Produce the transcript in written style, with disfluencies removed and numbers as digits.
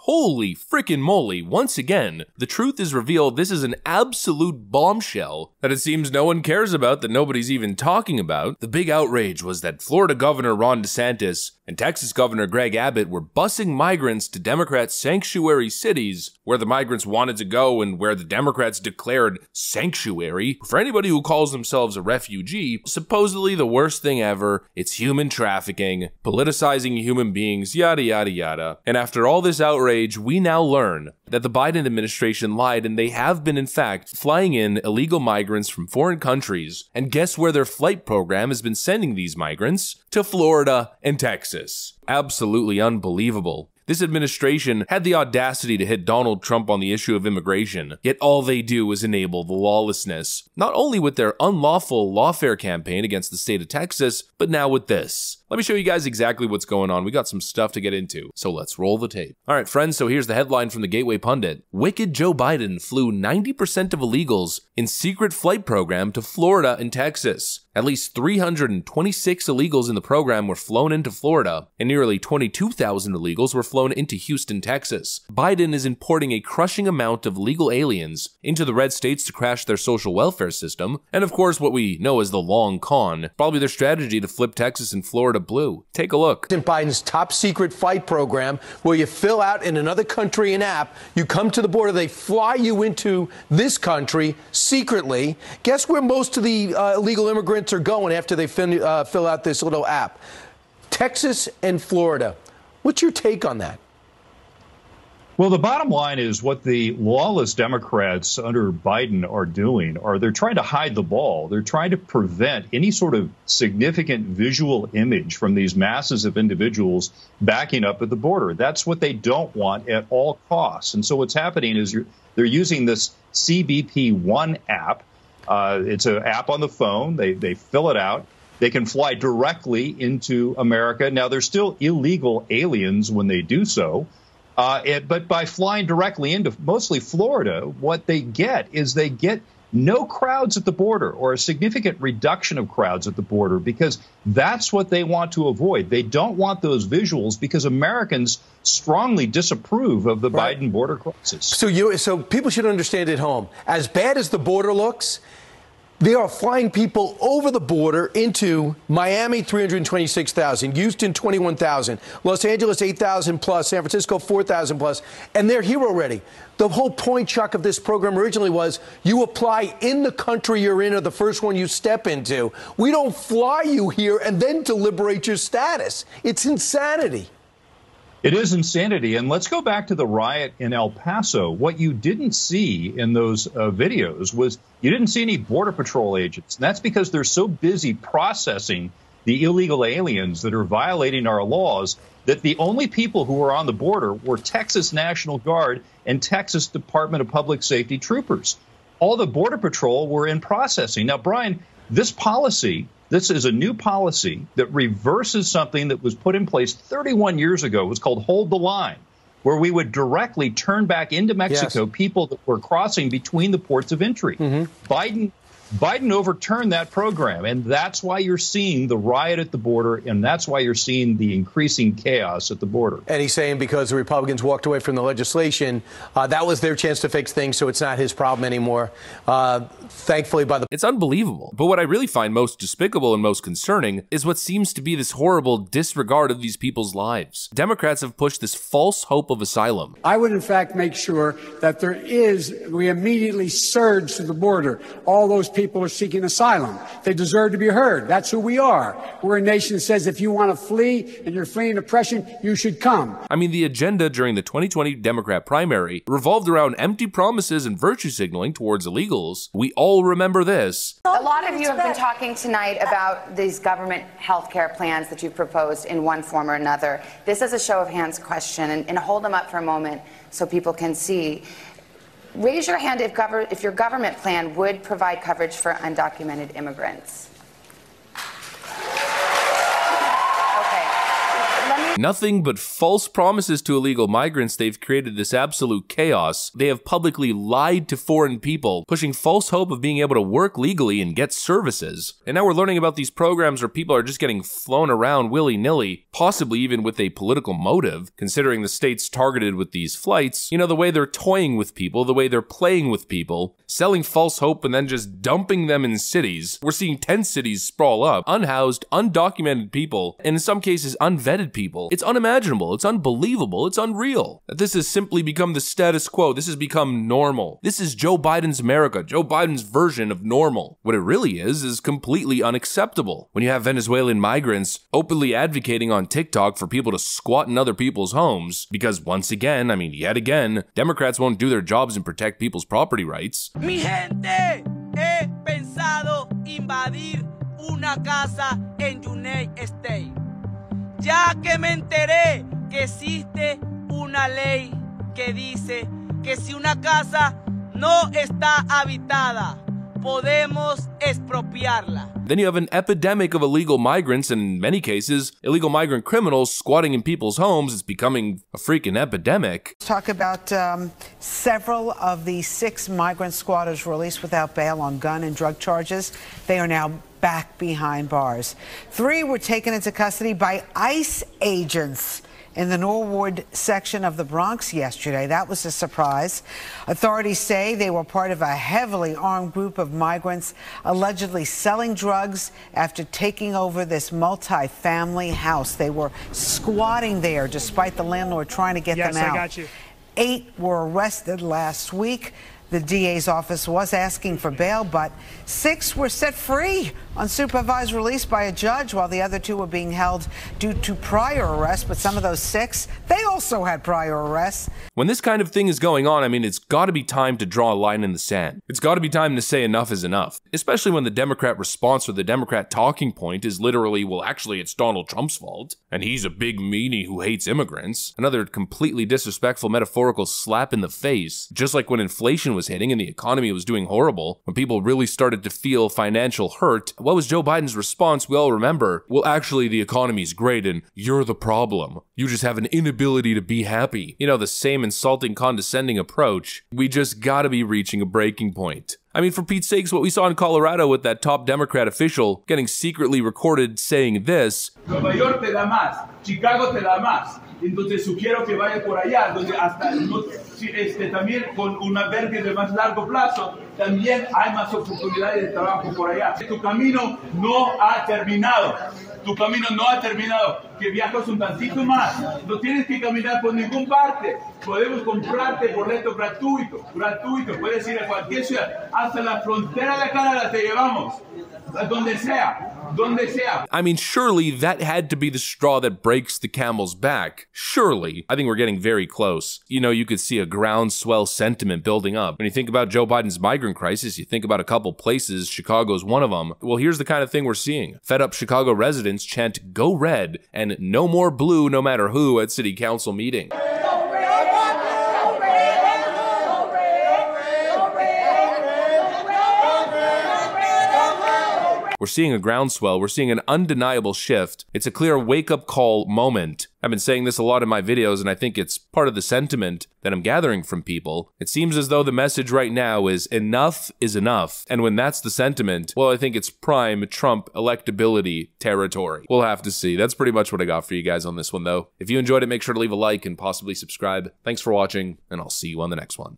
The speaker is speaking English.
Holy frickin' moly, once again, the truth is revealed. This is an absolute bombshell that it seems no one cares about, that nobody's even talking about. The big outrage was that Florida Governor Ron DeSantis and Texas Governor Greg Abbott were busing migrants to Democrat sanctuary cities where the migrants wanted to go and where the Democrats declared sanctuary. For anybody who calls themselves a refugee, supposedly the worst thing ever. It's human trafficking, politicizing human beings, yada yada yada. And after all this outrage, we now learn that the Biden administration lied, and they have been in fact flying in illegal migrants from foreign countries. And guess where their flight program has been sending these migrants? To Florida and Texas. Absolutely unbelievable. This administration had the audacity to hit Donald Trump on the issue of immigration, yet all they do is enable the lawlessness, not only with their unlawful lawfare campaign against the state of Texas, but now with this. Let me show you guys exactly what's going on. We got some stuff to get into, so let's roll the tape. All right, friends, so here's the headline from the Gateway Pundit. Wicked Joe Biden flew 90% of illegals in secret flight program to Florida and Texas. At least 326 illegals in the program were flown into Florida, and nearly 22,000 illegals were flown into Houston, Texas. Biden is importing a crushing amount of legal aliens into the red states to crash their social welfare system, and of course what we know as the long con, probably their strategy to flip Texas and Florida blue. Take a look. Biden's top secret flight program, where you fill out in another country an app, you come to the border, they fly you into this country secretly. Guess where most of the illegal immigrants are going after they fill out this little app? Texas and Florida. What's your take on that? Well, the bottom line is what the lawless Democrats under Biden are doing are they're trying to hide the ball. They're trying to prevent any sort of significant visual image from these masses of individuals backing up at the border. That's what they don't want at all costs. And so what's happening is they're using this CBP One app. It's an app on the phone. They fill it out. They can fly directly into America. Now, they're still illegal aliens when they do so. But by flying directly into mostly Florida, what they get is they get no crowds at the border, or a significant reduction of crowds at the border, because that's what they want to avoid. They don't want those visuals because Americans strongly disapprove of the Biden border crisis. So people should understand at home, as bad as the border looks, they are flying people over the border into Miami, 326,000, Houston, 21,000, Los Angeles, 8,000 plus, San Francisco, 4,000 plus, and they're here already. The whole point, Chuck, of this program originally was you apply in the country you're in, or the first one you step into. We don't fly you here and then deliberate your status. It's insanity. It is insanity. And let's go back to the riot in El Paso. What you didn't see in those videos was you didn't see any Border Patrol agents. And that's because they're so busy processing the illegal aliens that are violating our laws that the only people who were on the border were Texas National Guard and Texas Department of Public Safety troopers. All the Border Patrol were in processing. Now, Brian, this is a new policy that reverses something that was put in place 31 years ago. It was called Hold the Line, where we would directly turn back into Mexico people that were crossing between the ports of entry. Biden overturned that program, and that's why you're seeing the riot at the border, and that's why you're seeing the increasing chaos at the border. And he's saying because the Republicans walked away from the legislation, that was their chance to fix things, so it's not his problem anymore. Thankfully, It's unbelievable. But what I really find most despicable and most concerning is what seems to be this horrible disregard of these people's lives. Democrats have pushed this false hope of asylum. I would, in fact, make sure that we immediately surge to the border. All those people are seeking asylum. They deserve to be heard. That's who we are. We're a nation that says if you want to flee and you're fleeing oppression, you should come. I mean, the agenda during the 2020 Democrat primary revolved around empty promises and virtue signaling towards illegals. We all remember this. A lot of you have been talking tonight about these government health care plans that you've proposed in one form or another. This is a show of hands question, and hold them up for a moment so people can see. Raise your hand if your government plan would provide coverage for undocumented immigrants. Okay. Let me Nothing but false promises to illegal migrants. They've created this absolute chaos. They have publicly lied to foreign people, pushing false hope of being able to work legally and get services. And now we're learning about these programs where people are just getting flown around willy-nilly, possibly even with a political motive, considering the states targeted with these flights. You know, the way they're toying with people, the way they're playing with people, selling false hope and then just dumping them in cities. We're seeing 10 cities sprawl up, unhoused, undocumented people, and in some cases unvetted people. It's unimaginable, it's unbelievable, it's unreal. This has simply become the status quo. This has become normal. This is Joe Biden's America, Joe Biden's version of normal. What it really is completely unacceptable. When you have Venezuelan migrants openly advocating on TikTok for people to squat in other people's homes, because once again, I mean yet again, Democrats won't do their jobs and protect people's property rights. Mi gente, he pensado invadir una casa en United States. Ya que me enteré que existe una ley que dice que si una casa no está habitada, podemos expropiarla. Then you have an epidemic of illegal migrants, and in many cases, illegal migrant criminals squatting in people's homes. It's becoming a freaking epidemic. Talk about several of the 6 migrant squatters released without bail on gun and drug charges. They are now back behind bars. 3 were taken into custody by ICE agents in the Norwood section of the Bronx yesterday. That was a surprise. Authorities say they were part of a heavily armed group of migrants allegedly selling drugs after taking over this multi-family house. They were squatting there despite the landlord trying to get them out. Yes, I got you. 8 were arrested last week. The DA's office was asking for bail, but 6 were set free on supervised release by a judge, while the other 2 were being held due to prior arrests. But some of those 6, they also had prior arrests. When this kind of thing is going on, I mean, it's got to be time to draw a line in the sand. It's got to be time to say enough is enough, especially when the Democrat response or the Democrat talking point is literally, well, actually, it's Donald Trump's fault, and he's a big meanie who hates immigrants. Another completely disrespectful metaphorical slap in the face, just like when inflation was hitting and the economy was doing horrible, when people really started to feel financial hurt. What was Joe Biden's response? We all remember, well, actually, the economy's great and you're the problem. You just have an inability to be happy. You know, the same insulting, condescending approach. We just gotta be reaching a breaking point. I mean, for Pete's sakes, what we saw in Colorado with that top Democrat official getting secretly recorded saying this. Nueva York te da más, Chicago te da más. Entonces sugiero que vaya por allá, donde hasta también con una verde de más largo plazo, también hay más oportunidades de trabajo por allá. Tu camino no ha terminado. Tu camino no ha terminado. Que viajas un tantito más. No tienes que caminar por ningún parte. Podemos comprarte boleto gratuito. Puedes ir a cualquier ciudad. Hasta la frontera de Canadá te llevamos. A donde sea. I mean, surely that had to be the straw that breaks the camel's back. Surely. I think we're getting very close. You know, you could see a groundswell sentiment building up. When you think about Joe Biden's migrant crisis, you think about a couple places, Chicago's one of them. Well, here's the kind of thing we're seeing. Fed up Chicago residents chant "Go Red" and "No more blue no matter who" at city council meeting. We're seeing a groundswell. We're seeing an undeniable shift. It's a clear wake-up call moment. I've been saying this a lot in my videos, and I think it's part of the sentiment that I'm gathering from people. It seems as though the message right now is enough is enough. And when that's the sentiment, well, I think it's prime Trump electability territory. We'll have to see. That's pretty much what I got for you guys on this one, though. If you enjoyed it, make sure to leave a like and possibly subscribe. Thanks for watching, and I'll see you on the next one.